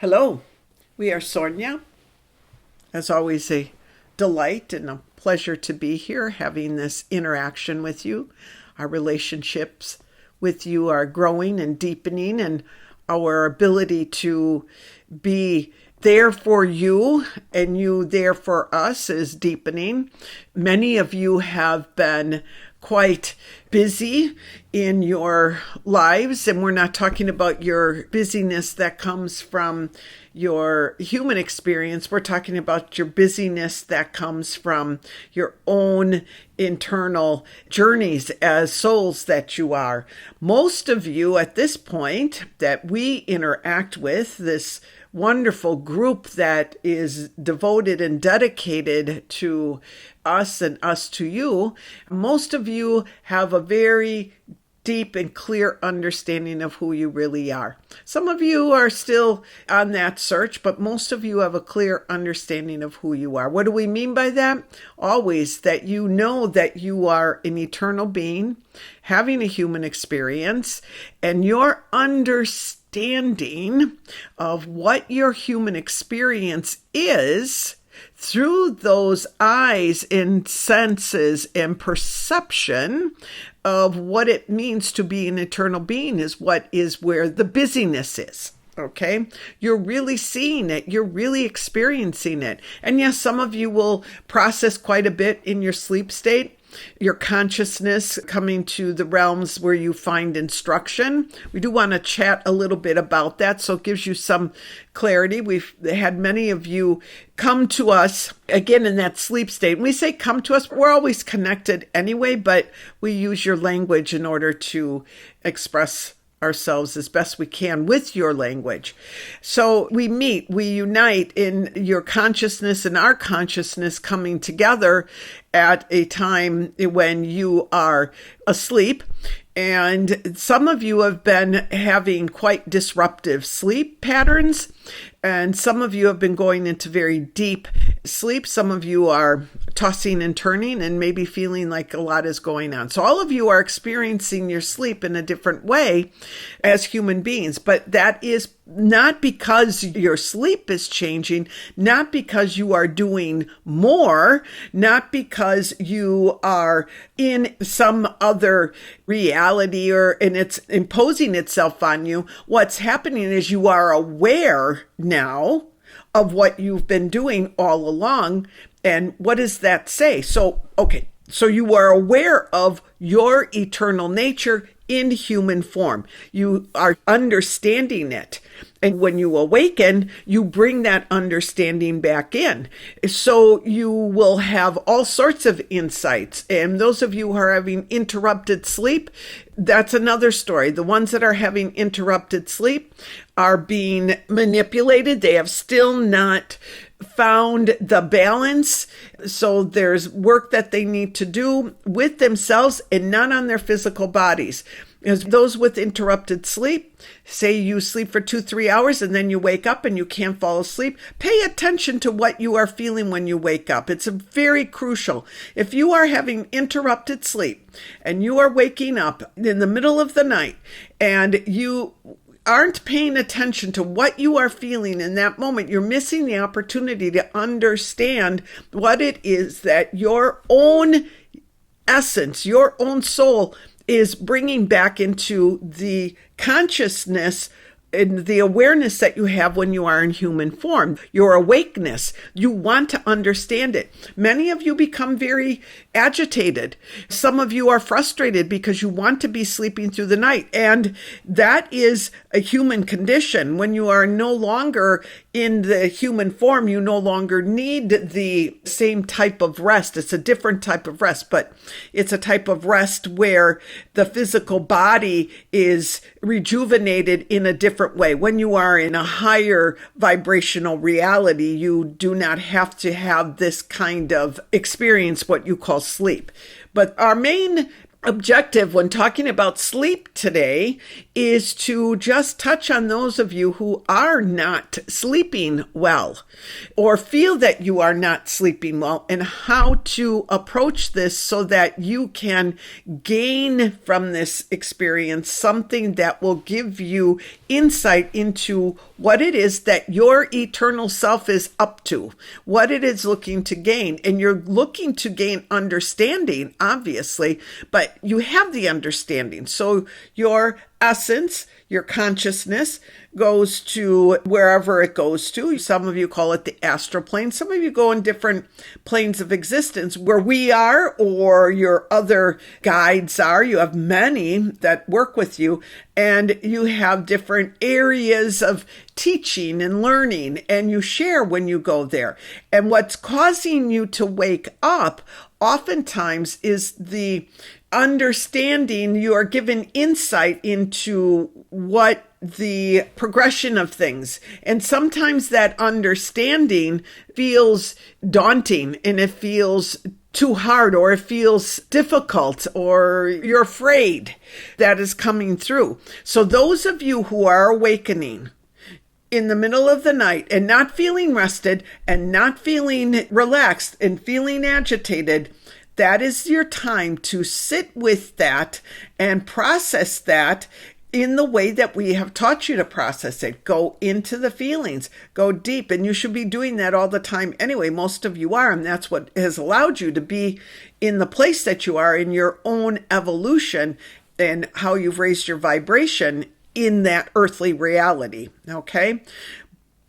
Hello, we are Sornia. As always, a delight and a pleasure to be here having this interaction with you. Our relationships with you are growing and deepening, and our ability to be there for you and you there for us is deepening. Many of you have been quite busy in your lives, and we're not talking about your busyness that comes from your human experience. We're talking about your busyness that comes from your own internal journeys as souls that you are. Most of you at this point that we interact with, this wonderful group that is devoted and dedicated to us and us to you, most of you have a very deep and clear understanding of who you really are. Some of you are still on that search, but most of you have a clear understanding of who you are. What do we mean by that? Always that you know that you are an eternal being having a human experience, and your understanding of what your human experience is through those eyes and senses and perception of what it means to be an eternal being is where the busyness is. Okay, you're really seeing it. You're really experiencing it. And yes, some of you will process quite a bit in your sleep state. Your consciousness coming to the realms where you find instruction. We do want to chat a little bit about that, so it gives you some clarity. We've had many of you come to us, again, in that sleep state. When we say come to us, we're always connected anyway, but we use your language in order to express ourselves as best we can with your language. So we meet, we unite in your consciousness and our consciousness coming together at a time when you are asleep. And some of you have been having quite disruptive sleep patterns, and some of you have been going into very deep sleep. Some of you are tossing and turning and maybe feeling like a lot is going on. So all of you are experiencing your sleep in a different way as human beings, but that is not because your sleep is changing, not because you are doing more, not because you are in some other reality and it's imposing itself on you. What's happening is you are aware now of what you've been doing all along. And what does that say? So you are aware of your eternal nature in human form. You are understanding it. And when you awaken, you bring that understanding back in. So you will have all sorts of insights. And those of you who are having interrupted sleep, that's another story. The ones that are having interrupted sleep are being manipulated. They have still not found the balance. So there's work that they need to do with themselves and not on their physical bodies. As those with interrupted sleep, say you sleep for 2-3 hours and then you wake up and you can't fall asleep, pay attention to what you are feeling when you wake up. It's very crucial. If you are having interrupted sleep and you are waking up in the middle of the night and you aren't paying attention to what you are feeling in that moment, you're missing the opportunity to understand what it is that your own essence, your own soul is bringing back into the consciousness and the awareness that you have when you are in human form, your awakeness. You want to understand it. Many of you become very agitated. Some of you are frustrated because you want to be sleeping through the night. And that is a human condition. When you are no longer in the human form, you no longer need the same type of rest. It's a different type of rest, but it's a type of rest where the physical body is rejuvenated in a different way. When you are in a higher vibrational reality, you do not have to have this kind of experience, what you call sleep. But our main objective when talking about sleep today is to just touch on those of you who are not sleeping well or feel that you are not sleeping well, and how to approach this so that you can gain from this experience something that will give you insight into what it is that your eternal self is up to, what it is looking to gain. And you're looking to gain understanding, obviously, but you have the understanding. So your essence, your consciousness goes to wherever it goes to. Some of you call it the astral plane. Some of you go in different planes of existence where we are or your other guides are. You have many that work with you, and you have different areas of teaching and learning, and you share when you go there. And what's causing you to wake up oftentimes is the understanding. You are given insight into what the progression of things. And sometimes that understanding feels daunting, and it feels too hard, or it feels difficult, or you're afraid that is coming through. So those of you who are awakening in the middle of the night and not feeling rested and not feeling relaxed and feeling agitated, that is your time to sit with that and process that in the way that we have taught you to process it. Go into the feelings, go deep, and you should be doing that all the time anyway. Most of you are, and that's what has allowed you to be in the place that you are in your own evolution and how you've raised your vibration in that earthly reality, okay?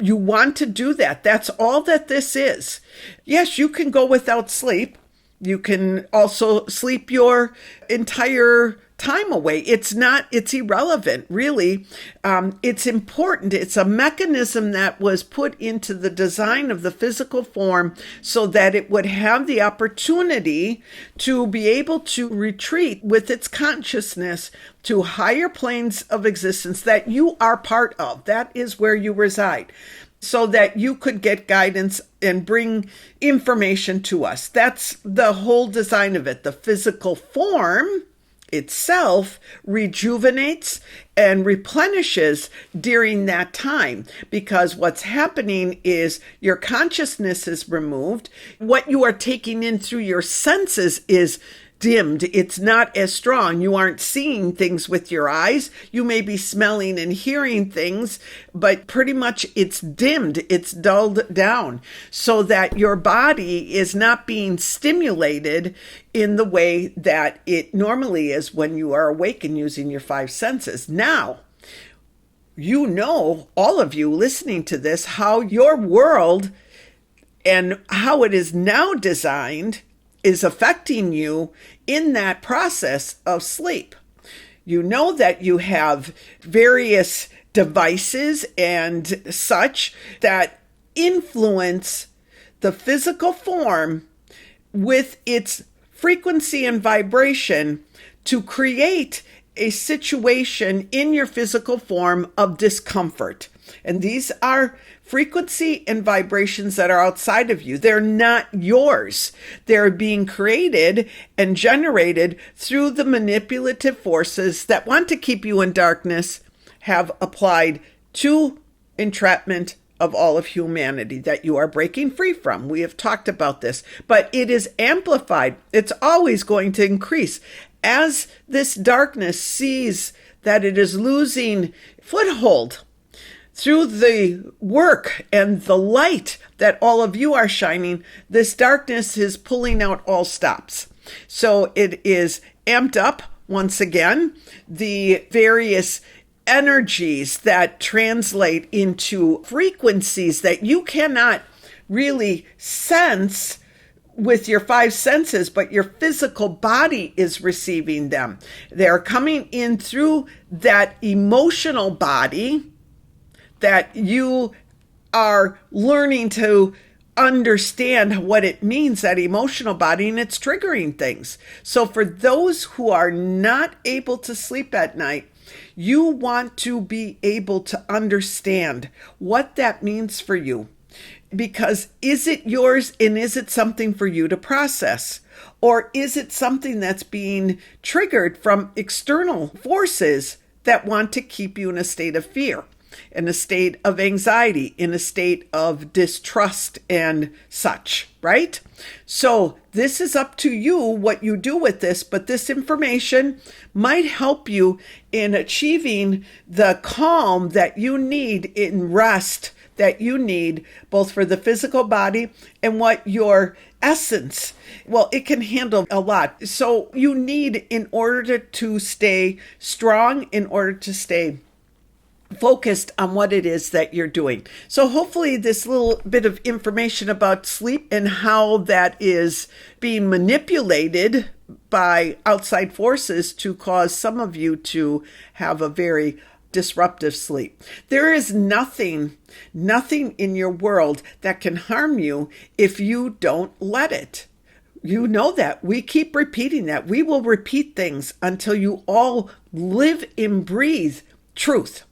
You want to do that. That's all that this is. Yes, you can go without sleep. You can also sleep your entire time away. It's irrelevant, really. It's important. It's a mechanism that was put into the design of the physical form so that it would have the opportunity to be able to retreat with its consciousness to higher planes of existence that you are part of. That is where you reside, so that you could get guidance and bring information to us. That's the whole design of it. The physical form itself rejuvenates and replenishes during that time, because what's happening is your consciousness is removed. What you are taking in through your senses is dimmed. It's not as strong. You aren't seeing things with your eyes. You may be smelling and hearing things, but pretty much it's dimmed. It's dulled down so that your body is not being stimulated in the way that it normally is when you are awake and using your five senses. Now, you know, all of you listening to this, how your world and how it is now designed is affecting you in that process of sleep. You know that you have various devices and such that influence the physical form with its frequency and vibration to create a situation in your physical form of discomfort. And these are frequency and vibrations that are outside of you. They're not yours. They're being created and generated through the manipulative forces that want to keep you in darkness, have applied to entrapment of all of humanity that you are breaking free from. We have talked about this, but it is amplified. It's always going to increase as this darkness sees that it is losing foothold through the work and the light that all of you are shining. This darkness is pulling out all stops. So it is amped up once again. The various energies that translate into frequencies that you cannot really sense with your five senses, but your physical body is receiving them. They're coming in through that emotional body that you are learning to understand what it means, that emotional body, and it's triggering things. So for those who are not able to sleep at night, you want to be able to understand what that means for you. Because is it yours, and is it something for you to process? Or is it something that's being triggered from external forces that want to keep you in a state of fear, in a state of anxiety, in a state of distrust and such, right? So this is up to you what you do with this, but this information might help you in achieving the calm that you need, in rest that you need, both for the physical body and what your essence, well, it can handle a lot. So you need, in order to stay strong, in order to stay focused on what it is that you're doing. So hopefully this little bit of information about sleep and how that is being manipulated by outside forces to cause some of you to have a very disruptive sleep. There is nothing in your world that can harm you if you don't let it. You know that. We keep repeating that. We will repeat things until you all live and breathe truth.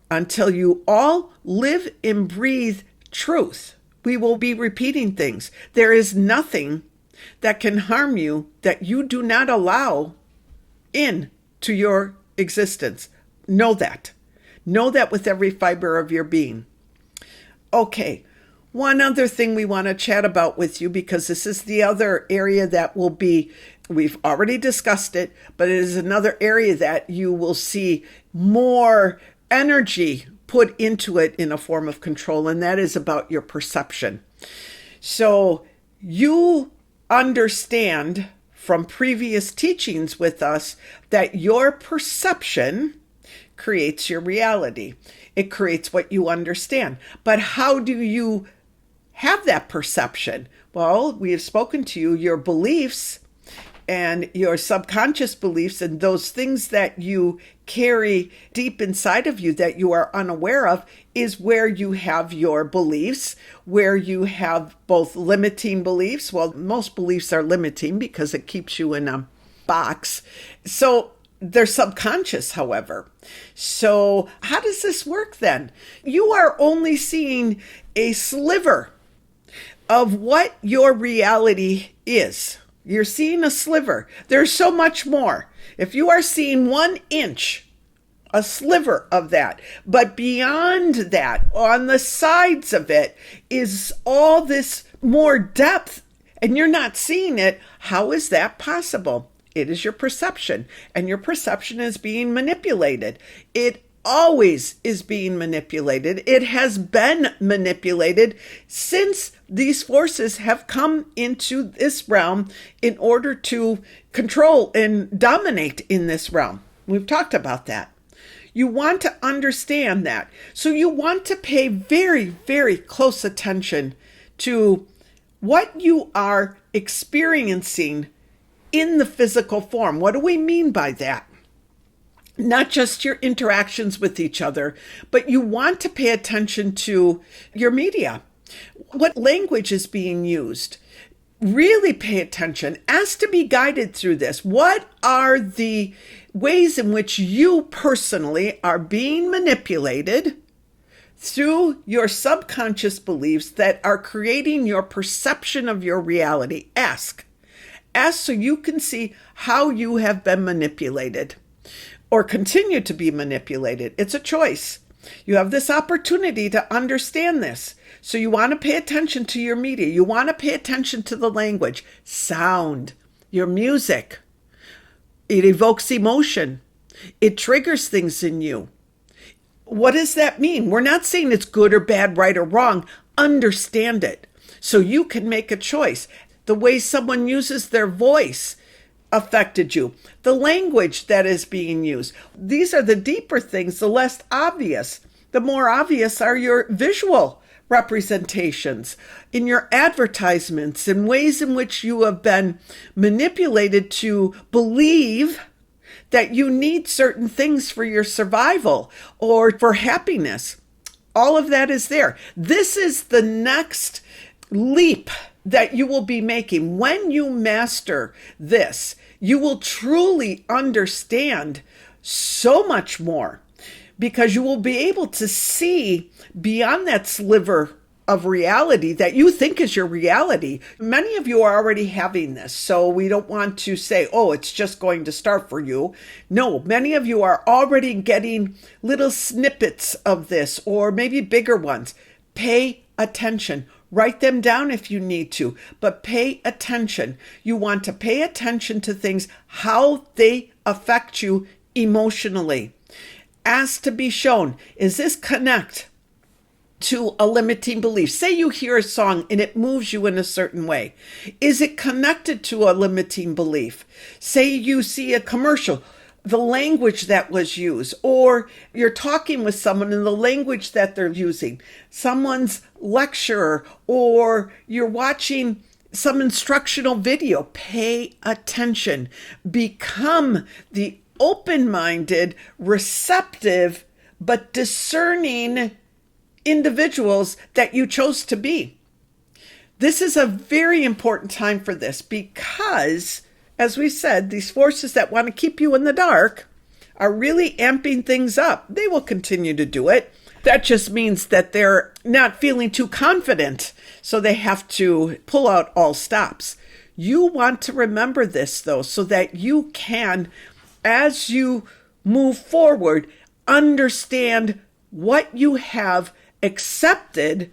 Until you all live and breathe truth, we will be repeating things. There is nothing that can harm you that you do not allow into your existence. Know that. Know that with every fiber of your being. Okay, one other thing we want to chat about with you, because this is the other area that will be, we've already discussed it, but it is another area that you will see more energy put into it in a form of control, and that is about your perception. So you understand from previous teachings with us that your perception creates your reality. It creates what you understand. But how do you have that perception? Well, we have spoken to you, your beliefs and your subconscious beliefs, and those things that you carry deep inside of you that you are unaware of, is where you have your beliefs, where you have both limiting beliefs. Well, most beliefs are limiting because it keeps you in a box. So they're subconscious, however. So how does this work then? You are only seeing a sliver of what your reality is. You're seeing a sliver. There's so much more. If you are seeing 1 inch, a sliver of that, but beyond that, on the sides of it, is all this more depth, and you're not seeing it, how is that possible? It is your perception, and your perception is being manipulated. It always is being manipulated. It has been manipulated since these forces have come into this realm in order to control and dominate in this realm. We've talked about that. You want to understand that. So you want to pay very, very close attention to what you are experiencing in the physical form. What do we mean by that? Not just your interactions with each other, but you want to pay attention to your media. What language is being used? Really pay attention. Ask to be guided through this. What are the ways in which you personally are being manipulated through your subconscious beliefs that are creating your perception of your reality? Ask so you can see how you have been manipulated or continue to be manipulated. It's a choice. You have this opportunity to understand this. So you want to pay attention to your media. You want to pay attention to the language, sound, your music. It evokes emotion. It triggers things in you. What does that mean? We're not saying it's good or bad, right or wrong. Understand it so you can make a choice. The way someone uses their voice affected you. The language that is being used. These are the deeper things, the less obvious. The more obvious are your visual representations in your advertisements and ways in which you have been manipulated to believe that you need certain things for your survival or for happiness. All of that is there. This is the next leap that you will be making. When you master this, you will truly understand so much more, because you will be able to see beyond that sliver of reality that you think is your reality. Many of you are already having this, so we don't want to say, oh, it's just going to start for you. No, many of you are already getting little snippets of this, or maybe bigger ones. Pay attention. Write them down if you need to, but pay attention. You want to pay attention to things, how they affect you emotionally. Ask to be shown, is this connect to a limiting belief? Say you hear a song and it moves you in a certain way. Is it connected to a limiting belief? Say you see a commercial, the language that was used, or you're talking with someone in the language that they're using, someone's lecture, or you're watching some instructional video. Pay attention. Become the open-minded, receptive, but discerning individuals that you chose to be. This is a very important time for this because, as we said, these forces that want to keep you in the dark are really amping things up. They will continue to do it. That just means that they're not feeling too confident, so they have to pull out all stops. You want to remember this, though, so that you can, as you move forward, understand what you have accepted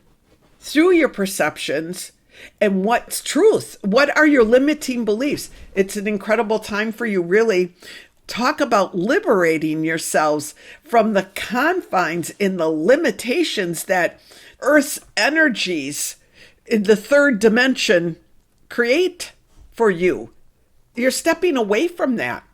through your perceptions and what's truth. What are your limiting beliefs? It's an incredible time for you, really. Talk about liberating yourselves from the confines and the limitations that Earth's energies in the third dimension create for you. You're stepping away from that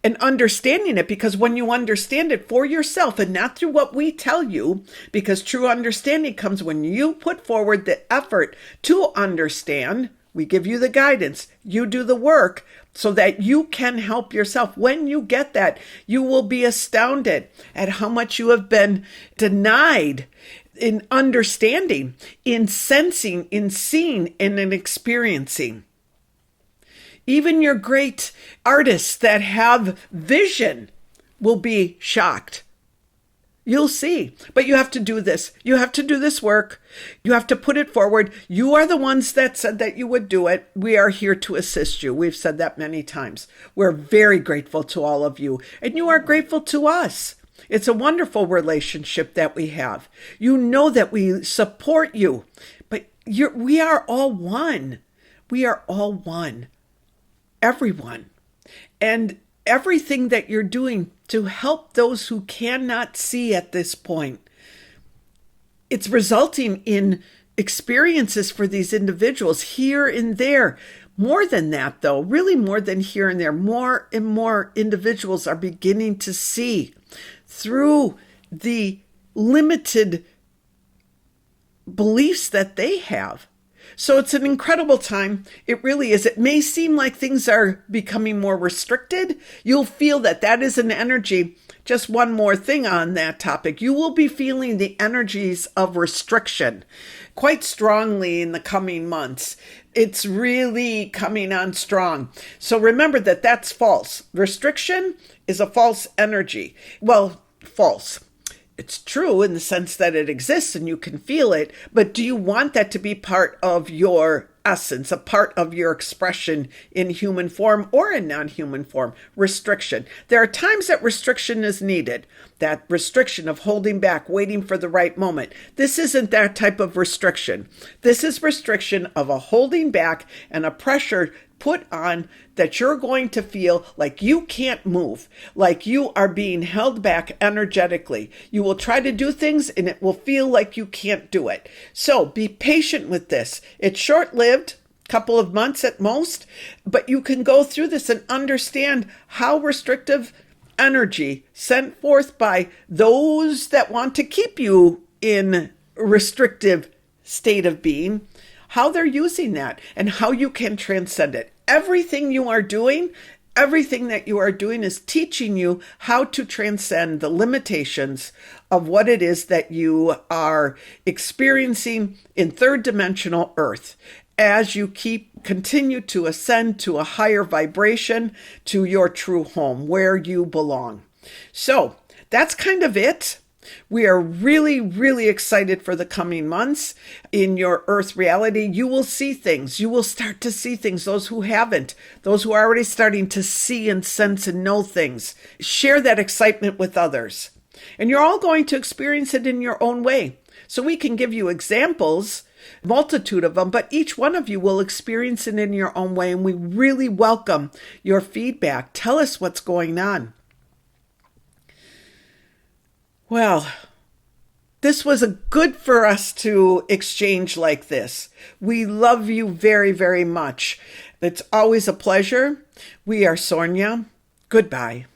and understanding it, because when you understand it for yourself and not through what we tell you, because true understanding comes when you put forward the effort to understand. We give you the guidance, you do the work so that you can help yourself. When you get that, you will be astounded at how much you have been denied in understanding, in sensing, in seeing, and in experiencing. Even your great artists that have vision will be shocked. You'll see. But you have to do this. You have to do this work. You have to put it forward. You are the ones that said that you would do it. We are here to assist you. We've said that many times. We're very grateful to all of you. And you are grateful to us. It's a wonderful relationship that we have. You know that we support you. But we are all one. We are all one. Everyone. And everything that you're doing to help those who cannot see at this point, it's resulting in experiences for these individuals here and there. More than that, though, really more than here and there, more and more individuals are beginning to see through the limited beliefs that they have. So it's an incredible time. It really is. It may seem like things are becoming more restricted. You'll feel that that is an energy. Just one more thing on that topic. You will be feeling the energies of restriction quite strongly in the coming months. It's really coming on strong. So remember that that's false. Restriction is a false energy. Well, false. It's true in the sense that it exists and you can feel it, but do you want that to be part of your essence, a part of your expression in human form or in non-human form? Restriction. There are times that restriction is needed, that restriction of holding back, waiting for the right moment. This isn't that type of restriction. This is restriction of a holding back and a pressure put on that you're going to feel like you can't move, like you are being held back energetically. You will try to do things and it will feel like you can't do it. So be patient with this. It's short-lived, couple of months at most, but you can go through this and understand how restrictive energy sent forth by those that want to keep you in restrictive state of being, how they're using that and how you can transcend it. Everything you are doing, everything that you are doing is teaching you how to transcend the limitations of what it is that you are experiencing in third dimensional Earth as you continue to ascend to a higher vibration, to your true home where you belong. So that's kind of it. We are really, really excited for the coming months. In your earth reality, you will see things. You will start to see things. Those who haven't, those who are already starting to see and sense and know things, share that excitement with others. And you're all going to experience it in your own way. So we can give you examples, multitude of them, but each one of you will experience it in your own way. And we really welcome your feedback. Tell us what's going on. Well, this was good for us to exchange like this. We love you very, very much. It's always a pleasure. We are Sornia. Goodbye.